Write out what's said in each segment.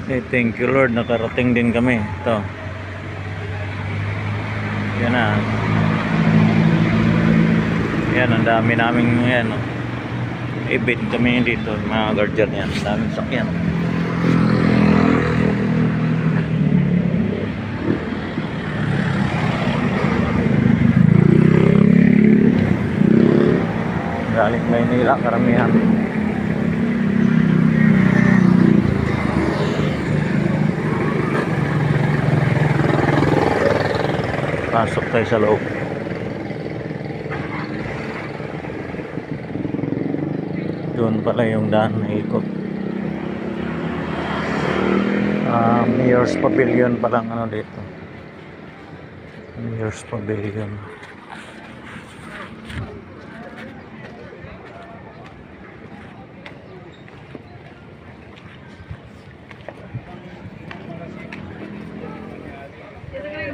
Thank you Lord, nakarating din kami. Ito. Yan na. Yan, ang dami namin yan. No? Event kami dito, mga guardian yan. Ang daming sakyan. Galing Maynila, karamihan. Pasok tayo sa loob. Doon pala yung daan na ikot. Mayor's Pavilion palang ano dito. Mayor's Pavilion.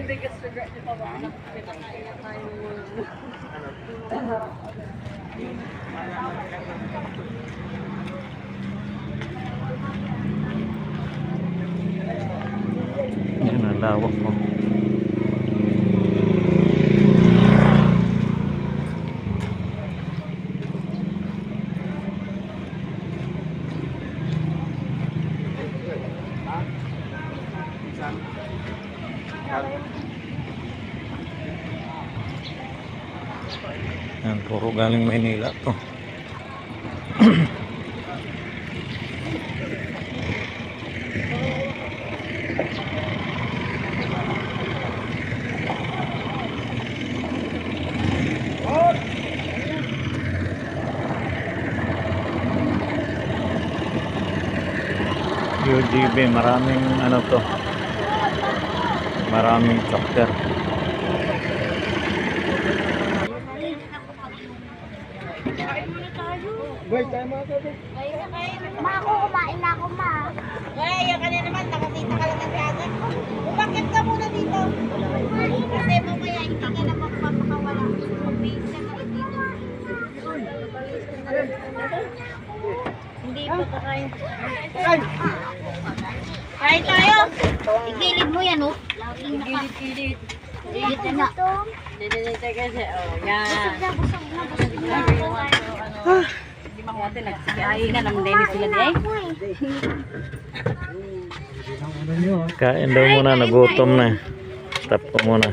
Biggest regret ni Papa na pinakain na tayo. Yan ang lawak mo. Yan, puro galing Maynila to. UGB, maraming ano to, maraming chapter. Wait, tayo mga sabi. Ma, ako kumain na ako, ma. Ay, yan ka na naman. Nakasita ka lang ng vlogger. Umakit ka muna dito. Kasi mamaya hindi ka na magpapakawala. Mag-base ka na dito. Hindi pa kakain. Kain tayo. Igilid mo yan, oh. Gilid-gilid. Igilid na. Dito kasi. Oh, yan. Busog na, busog na. Hindi makuha nagsigayin na naman din sila eh. Kain daw muna, nagutom na. Stop ko muna.